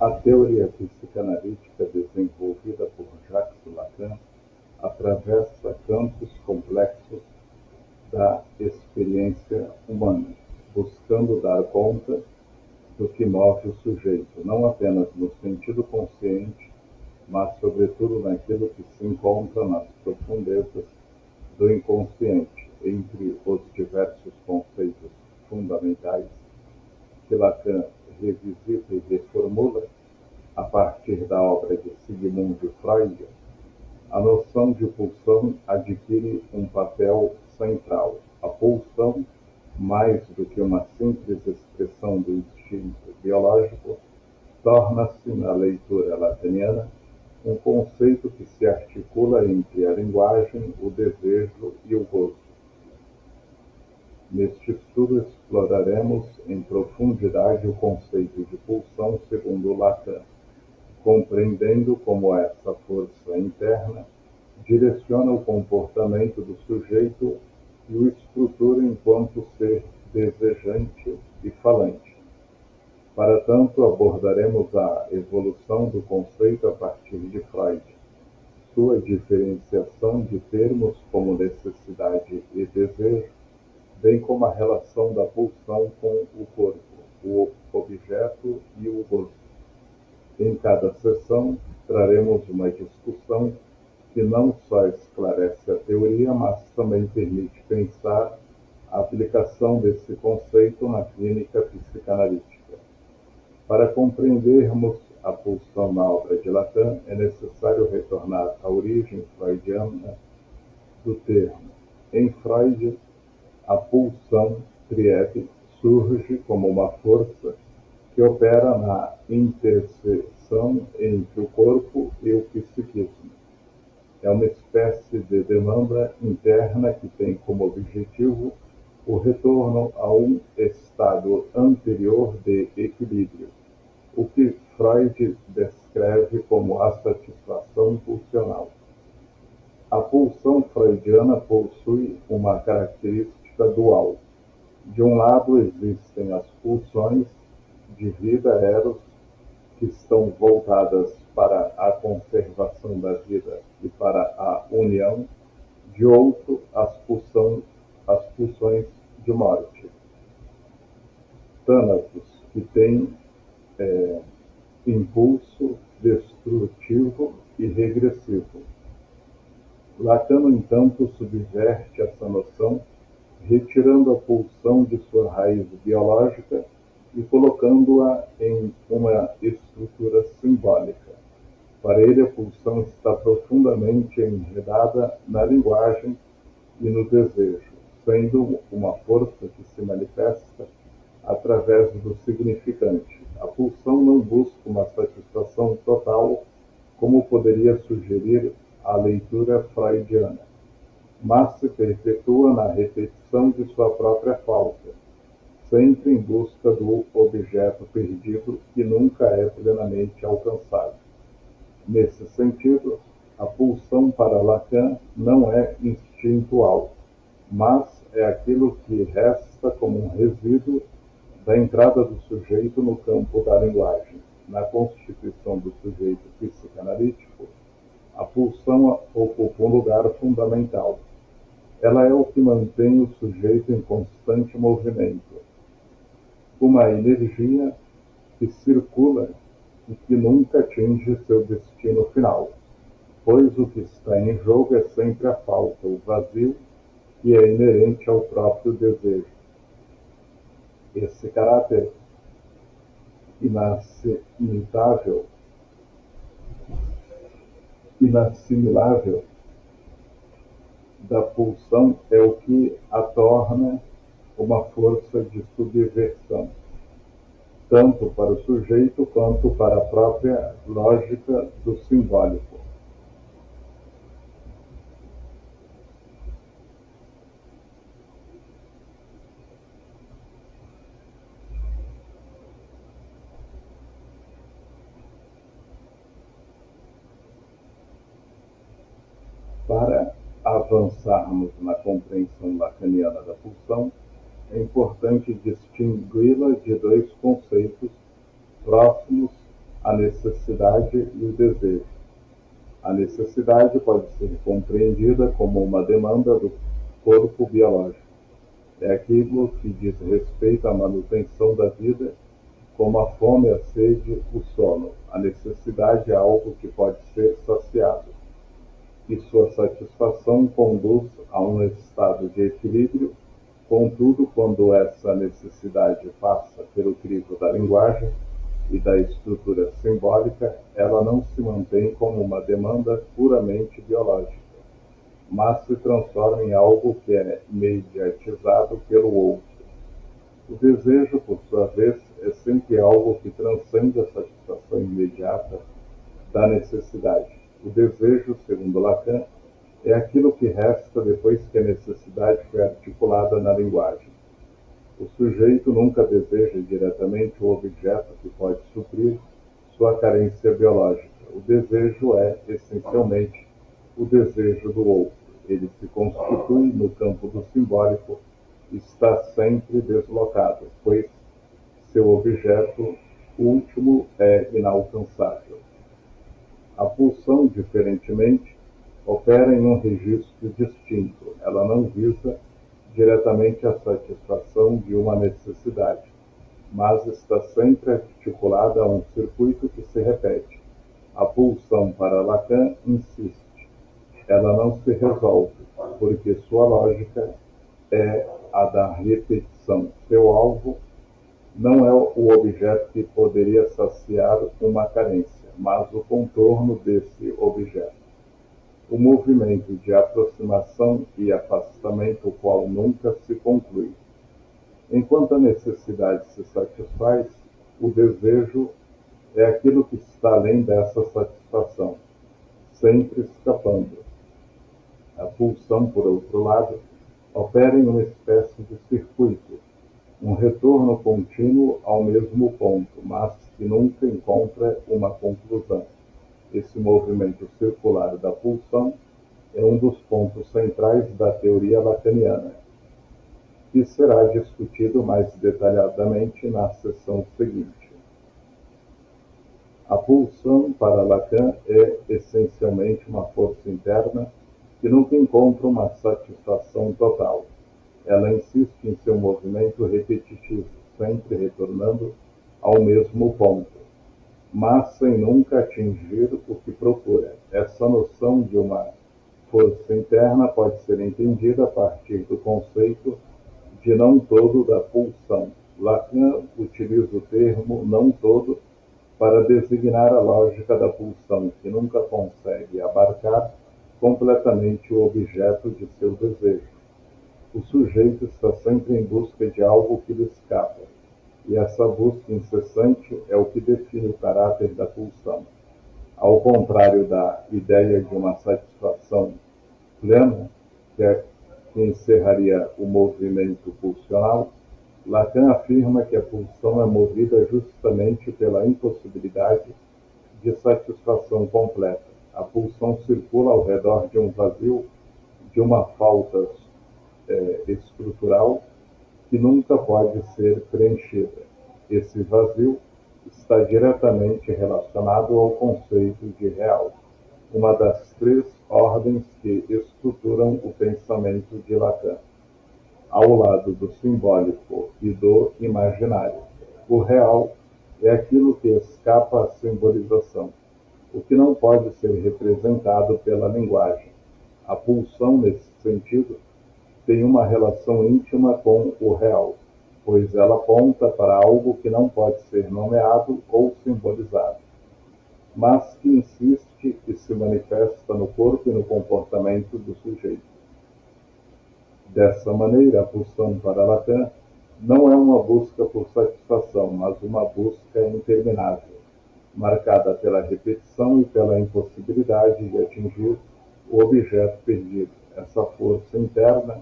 A teoria psicanalítica desenvolvida por Jacques Lacan atravessa campos complexos da experiência humana, buscando dar conta do que move o sujeito, não apenas no sentido consciente, mas sobretudo naquilo que se encontra nas profundezas do inconsciente, entre os diversos conceitos fundamentais que Lacan revisita e reformula a partir da obra de Sigmund Freud. A noção de pulsão adquire um papel central. A pulsão, mais do que uma simples expressão do instinto biológico, torna-se, na leitura lacaniana, um conceito que se articula entre a linguagem, o desejo e o gozo. Neste estudo exploraremos em profundidade o conceito de pulsão segundo Lacan, compreendendo como essa força interna direciona o comportamento do sujeito e o estrutura enquanto ser desejante e falante. Para tanto, abordaremos a evolução do conceito a partir de Freud, sua diferenciação de termos como necessidade e desejo, bem como a relação da pulsão com o corpo, o objeto e o gozo. Em cada sessão, traremos uma discussão que não só esclarece a teoria, mas também permite pensar a aplicação desse conceito na clínica psicanalítica. Para compreendermos a pulsão na obra de Lacan, é necessário retornar à origem freudiana do termo. Em Freud, a pulsão triade surge como uma força que opera na interseção entre o corpo e o psiquismo. É uma espécie de demanda interna que tem como objetivo o retorno a um estado anterior de equilíbrio, o que Freud descreve como a satisfação pulsional. A pulsão freudiana possui uma característica dual. De um lado existem as pulsões de vida eros, que estão voltadas para a conservação da vida e para a união. De outro, as pulsões de morte, tânatos, que têm impulso destrutivo e regressivo. Lacan, no entanto, subverte essa noção, retirando a pulsão de sua raiz biológica e colocando-a em uma estrutura simbólica. Para ele, a pulsão está profundamente enredada na linguagem e no desejo, sendo uma força que se manifesta através do significante. A pulsão não busca uma satisfação total, como poderia sugerir a leitura freudiana, mas se perpetua na repetição de sua própria falta, sempre em busca do objeto perdido que nunca é plenamente alcançado. Nesse sentido, a pulsão para Lacan não é instintual, mas é aquilo que resta como um resíduo da entrada do sujeito no campo da linguagem. Na constituição do sujeito psicanalítico, a pulsão ocupa um lugar fundamental. Ela é o que mantém o sujeito em constante movimento, uma energia que circula e que nunca atinge seu destino final, pois o que está em jogo é sempre a falta, o vazio, que é inerente ao próprio desejo. Esse caráter inassimilável da pulsão é o que a torna uma força de subversão, tanto para o sujeito quanto para a própria lógica do simbólico. Para avançarmos na compreensão lacaniana da pulsão, é importante distingui-la de dois conceitos próximos a necessidade e o desejo. A necessidade pode ser compreendida como uma demanda do corpo biológico. É aquilo que diz respeito à manutenção da vida, como a fome, a sede, o sono. A necessidade é algo que pode ser saciado, e sua satisfação conduz a um estado de equilíbrio. Contudo, quando essa necessidade passa pelo crivo da linguagem e da estrutura simbólica, ela não se mantém como uma demanda puramente biológica, mas se transforma em algo que é mediatizado pelo outro. O desejo, por sua vez, é sempre algo que transcende a satisfação imediata da necessidade. O desejo, segundo Lacan, é aquilo que resta depois que a necessidade foi articulada na linguagem. O sujeito nunca deseja diretamente o objeto que pode suprir sua carência biológica. O desejo é, essencialmente, o desejo do outro. Ele se constitui no campo do simbólico e está sempre deslocado, pois seu objeto último é inalcançável. A pulsão, diferentemente, opera em um registro distinto. Ela não visa diretamente a satisfação de uma necessidade, mas está sempre articulada a um circuito que se repete. A pulsão, para Lacan, insiste. Ela não se resolve, porque sua lógica é a da repetição. Seu alvo não é o objeto que poderia saciar uma carência, mas o contorno desse objeto. O movimento de aproximação e afastamento, o qual nunca se conclui. Enquanto a necessidade se satisfaz, o desejo é aquilo que está além dessa satisfação, sempre escapando. A pulsão, por outro lado, opera em uma espécie de circuito, um retorno contínuo ao mesmo ponto, mas que nunca encontra uma conclusão. Esse movimento circular da pulsão é um dos pontos centrais da teoria lacaniana, que será discutido mais detalhadamente na seção seguinte. A pulsão, para Lacan, é essencialmente uma força interna que nunca encontra uma satisfação total. Ela insiste em seu movimento repetitivo, sempre retornando ao mesmo ponto, mas sem nunca atingir o que procura. Essa noção de uma força interna pode ser entendida a partir do conceito de não todo da pulsão. Lacan utiliza o termo não todo para designar a lógica da pulsão, que nunca consegue abarcar completamente o objeto de seu desejo. O sujeito está sempre em busca de algo que lhe escapa, e essa busca incessante é o que define o caráter da pulsão. Ao contrário da ideia de uma satisfação plena, que encerraria o movimento pulsional, Lacan afirma que a pulsão é movida justamente pela impossibilidade de satisfação completa. A pulsão circula ao redor de um vazio, de uma falta estrutural que nunca pode ser preenchida. Esse vazio está diretamente relacionado ao conceito de real, uma das três ordens que estruturam o pensamento de Lacan, ao lado do simbólico e do imaginário. O real é aquilo que escapa à simbolização, o que não pode ser representado pela linguagem. A pulsão, nesse sentido, tem uma relação íntima com o real, pois ela aponta para algo que não pode ser nomeado ou simbolizado, mas que insiste e se manifesta no corpo e no comportamento do sujeito. Dessa maneira, a pulsão, para Lacan, não é uma busca por satisfação, mas uma busca interminável, marcada pela repetição e pela impossibilidade de atingir o objeto perdido. Essa força interna,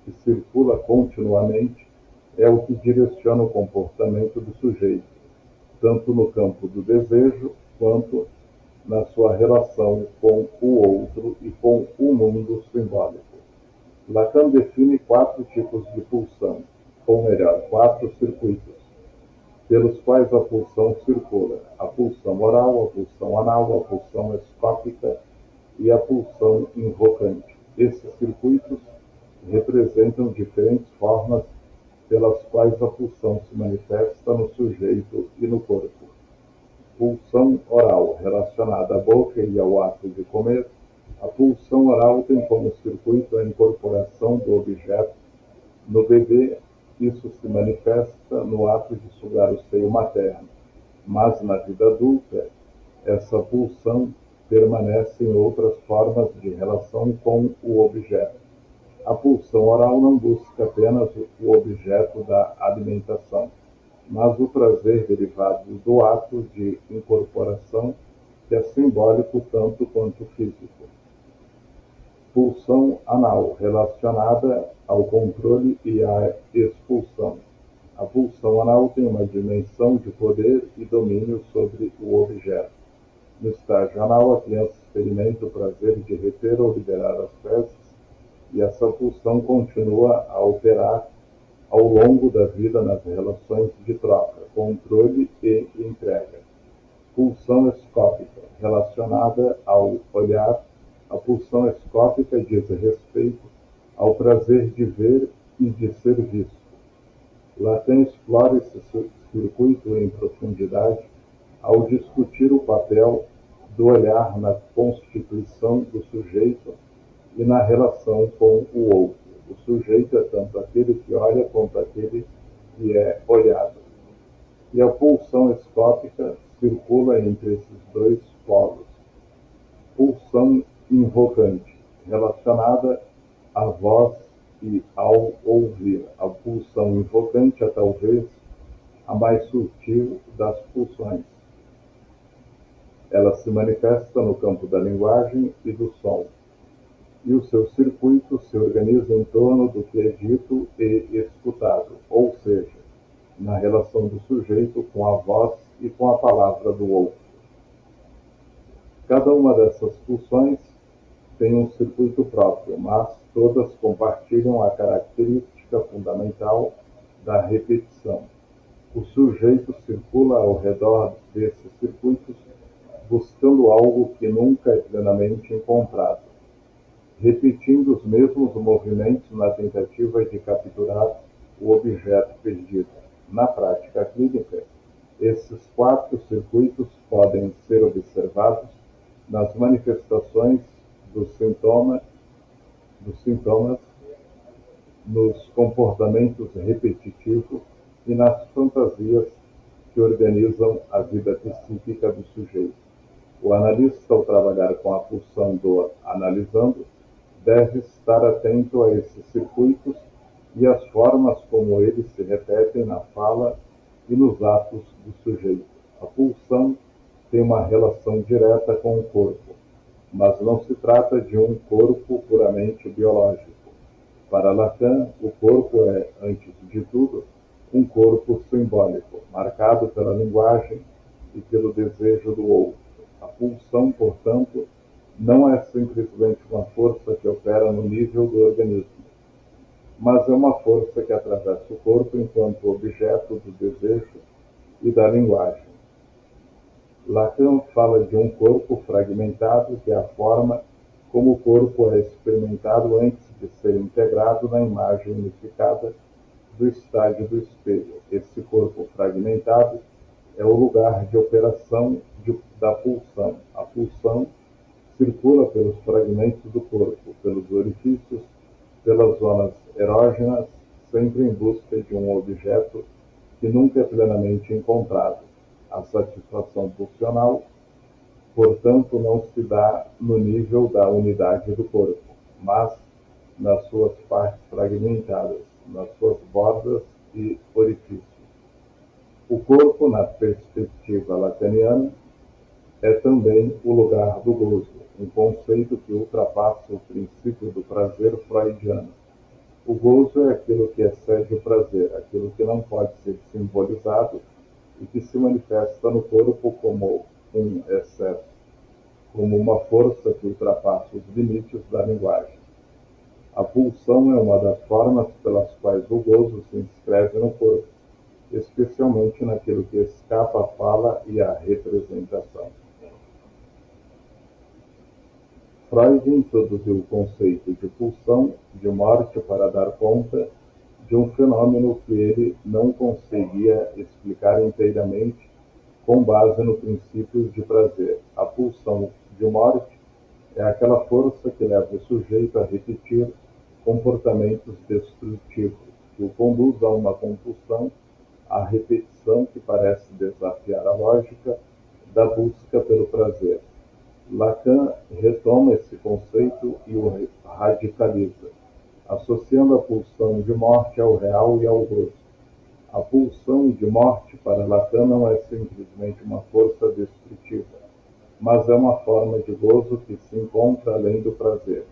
que circula continuamente, é o que direciona o comportamento do sujeito, tanto no campo do desejo quanto na sua relação com o outro e com o mundo simbólico. Lacan define 4 tipos de pulsão, ou melhor, 4 circuitos. pelos quais a pulsão circula: a pulsão oral, a pulsão anal, a pulsão escópica e a pulsão invocante. Esses circuitos representam diferentes formas pelas quais a pulsão se manifesta no sujeito e no corpo. Pulsão oral, relacionada à boca e ao ato de comer. A pulsão oral tem como circuito a incorporação do objeto. No bebê, isso se manifesta no ato de sugar o seio materno, mas na vida adulta, essa pulsão permanece em outras formas de relação com o objeto. A pulsão oral não busca apenas o objeto da alimentação, mas o prazer derivado do ato de incorporação, que é simbólico tanto quanto físico. Pulsão anal, relacionada ao controle e à expulsão. A pulsão anal tem uma dimensão de poder e domínio sobre o objeto. No estágio anal, a criança experimenta o prazer de reter ou liberar as fezes, e essa pulsão continua a operar ao longo da vida nas relações de troca, controle e entrega. Pulsão escópica, relacionada ao olhar. A pulsão escópica diz respeito ao prazer de ver e de ser visto. Lacan explora esse circuito em profundidade ao discutir o papel do olhar na constituição do sujeito e na relação com o outro. O sujeito é tanto aquele que olha quanto aquele que é olhado. E a pulsão escópica circula entre esses dois polos. Pulsão invocante, relacionada à voz e ao ouvir. A pulsão invocante é talvez a mais sutil das pulsões. Ela se manifesta no campo da linguagem e do som, e os seus circuitos se organizam em torno do que é dito e escutado, ou seja, na relação do sujeito com a voz e com a palavra do outro. Cada uma dessas pulsões tem um circuito próprio, mas todas compartilham a característica fundamental da repetição. O sujeito circula ao redor desses circuitos, buscando algo que nunca é plenamente encontrado, repetindo os mesmos movimentos na tentativa de capturar o objeto perdido. Na prática clínica, esses 4 circuitos podem ser observados nas manifestações dos sintomas, nos comportamentos repetitivos e nas fantasias que organizam a vida psíquica do sujeito. O analista, ao trabalhar com a pulsão do analisando, deve estar atento a esses circuitos e às formas como eles se repetem na fala e nos atos do sujeito. A pulsão tem uma relação direta com o corpo, mas não se trata de um corpo puramente biológico. Para Lacan, o corpo é, antes de tudo, um corpo simbólico, marcado pela linguagem e pelo desejo do outro. A pulsão, portanto, não é simplesmente uma força que opera no nível do organismo, mas é uma força que atravessa o corpo enquanto objeto do desejo e da linguagem. Lacan fala de um corpo fragmentado, que é a forma como o corpo é experimentado antes de ser integrado na imagem unificada do estágio do espelho. Esse corpo fragmentado é o lugar de operação da pulsão. A pulsão circula pelos fragmentos do corpo, pelos orifícios, pelas zonas erógenas, sempre em busca de um objeto que nunca é plenamente encontrado. A satisfação pulsional, portanto, não se dá no nível da unidade do corpo, mas nas suas partes fragmentadas, nas suas bordas e orifícios. O corpo, na perspectiva lacaniana, é também o lugar do gozo, um conceito que ultrapassa o princípio do prazer freudiano. O gozo é aquilo que excede o prazer, aquilo que não pode ser simbolizado e que se manifesta no corpo como um excesso, como uma força que ultrapassa os limites da linguagem. A pulsão é uma das formas pelas quais o gozo se inscreve no corpo, especialmente naquilo que escapa à fala e à representação. Freud introduziu o conceito de pulsão de morte para dar conta de um fenômeno que ele não conseguia explicar inteiramente com base no princípio de prazer. A pulsão de morte é aquela força que leva o sujeito a repetir comportamentos destrutivos, que o conduz a uma compulsão, a repetição que parece desafiar a lógica da busca pelo prazer. Lacan retoma esse conceito e o radicaliza, associando a pulsão de morte ao real e ao gozo. A pulsão de morte para Lacan não é simplesmente uma força destrutiva, mas é uma forma de gozo que se encontra além do prazer.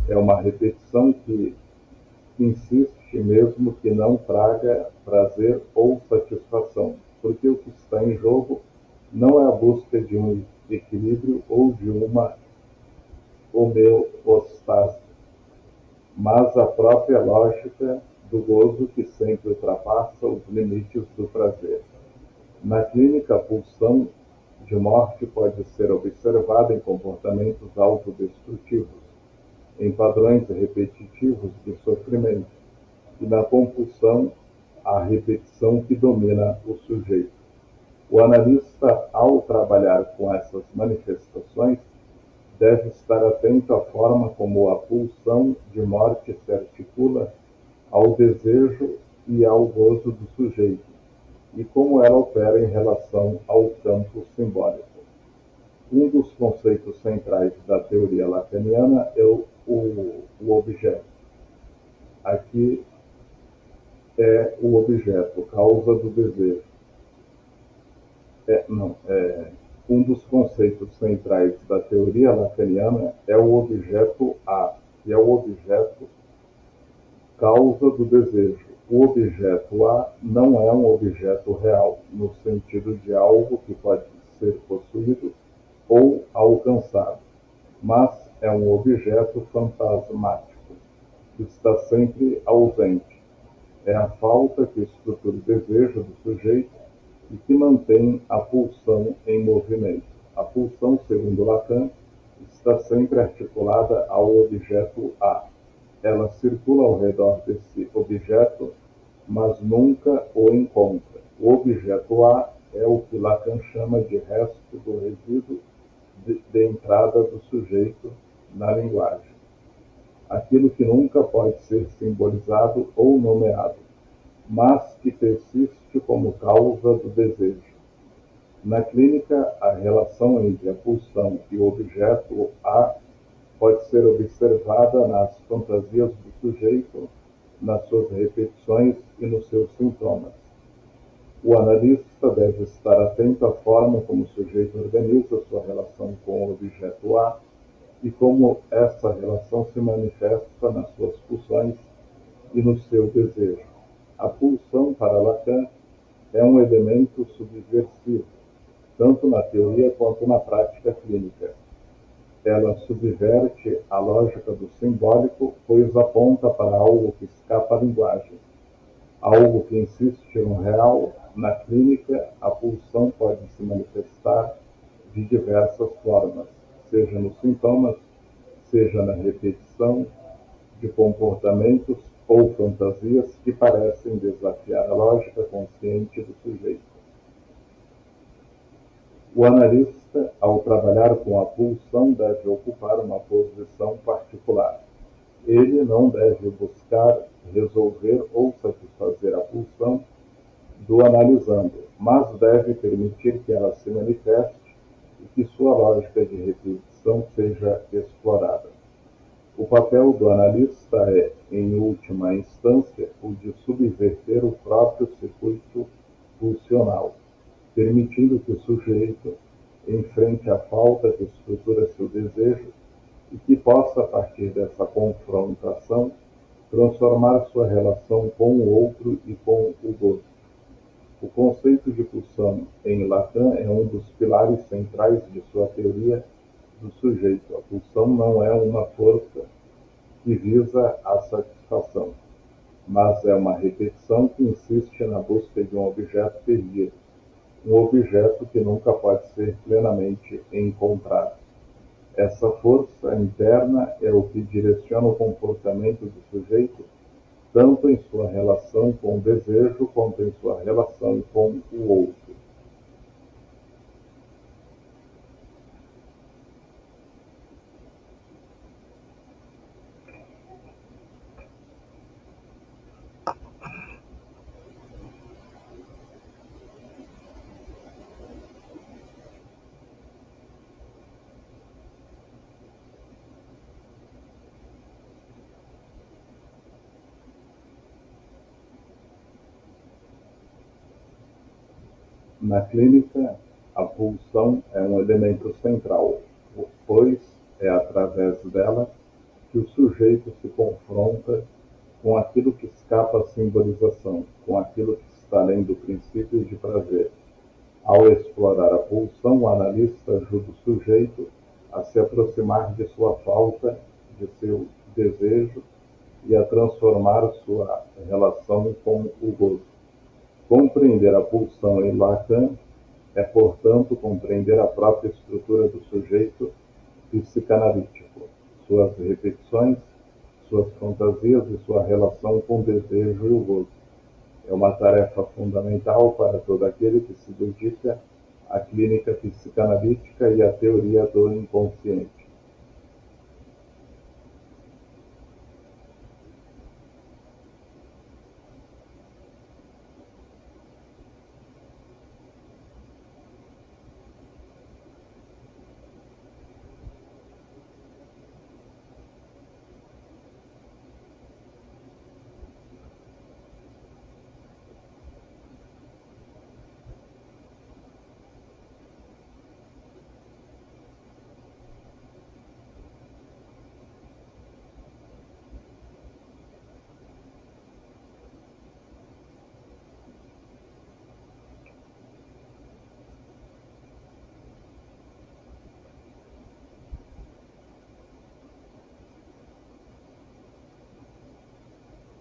É uma repetição que insiste mesmo que não traga prazer ou satisfação, porque o que está em jogo não é a busca de um equilíbrio ou de uma homeostase, mas a própria lógica do gozo que sempre ultrapassa os limites do prazer. Na clínica, a pulsão de morte pode ser observada em comportamentos autodestrutivos, em padrões repetitivos de sofrimento, e na compulsão, a repetição que domina o sujeito. O analista, ao trabalhar com essas manifestações, deve estar atento à forma como a pulsão de morte se articula ao desejo e ao gozo do sujeito, e como ela opera em relação ao campo simbólico. Um dos conceitos centrais da teoria lacaniana é o objeto. Aqui é o objeto, causa do desejo. Um dos conceitos centrais da teoria lacaniana é o objeto A, que é o objeto causa do desejo. O objeto A não é um objeto real, no sentido de algo que pode ser possuído ou alcançado, mas é um objeto fantasmático, que está sempre ausente. É a falta que estrutura o desejo do sujeito e que mantém a pulsão em movimento. A pulsão, segundo Lacan, está sempre articulada ao objeto A. Ela circula ao redor desse objeto, mas nunca o encontra. O objeto A é o que Lacan chama de resto do resíduo de entrada do sujeito na linguagem. Aquilo que nunca pode ser simbolizado ou nomeado, mas que persiste como causa do desejo. Na clínica, a relação entre a pulsão e o objeto A pode ser observada nas fantasias do sujeito, nas suas repetições e nos seus sintomas. O analista deve estar atento à forma como o sujeito organiza sua relação com o objeto A e como essa relação se manifesta nas suas pulsões e no seu desejo. A pulsão, para Lacan, é um elemento subversivo, tanto na teoria quanto na prática clínica. Ela subverte a lógica do simbólico, pois aponta para algo que escapa à linguagem, algo que insiste no real. Na clínica, a pulsão pode se manifestar de diversas formas, seja nos sintomas, seja na repetição de comportamentos ou fantasias que parecem desafiar a lógica consciente do sujeito. O analista, ao trabalhar com a pulsão, deve ocupar uma posição particular. Ele não deve buscar resolver ou satisfazer a pulsão do analisando, mas deve permitir que ela se manifeste e que sua lógica de repetição seja explorada. O papel do analista é, em última instância, o de subverter o próprio circuito pulsional, permitindo que o sujeito enfrente a falta que estrutura seu desejo e que possa, a partir dessa confrontação, transformar sua relação com o outro e com o gozo. O conceito de pulsão em Lacan é um dos pilares centrais de sua teoria do sujeito. A pulsão não é uma força que visa a satisfação. mas é uma repetição que insiste na busca de um objeto perdido, um objeto que nunca pode ser plenamente encontrado. Essa força interna é o que direciona o comportamento do sujeito, tanto em sua relação com o desejo, quanto em sua relação com o outro. Na clínica, a pulsão é um elemento central, pois é através dela que o sujeito se confronta com aquilo que escapa à simbolização, com aquilo que está além do princípio de prazer. Ao explorar a pulsão, o analista ajuda o sujeito a se aproximar de sua falta, de seu desejo e a transformar sua relação com o gozo. Compreender a pulsão em Lacan é, portanto, compreender a própria estrutura do sujeito psicanalítico, suas repetições, suas fantasias e sua relação com o desejo e o gozo. É uma tarefa fundamental para todo aquele que se dedica à clínica psicanalítica e à teoria do inconsciente.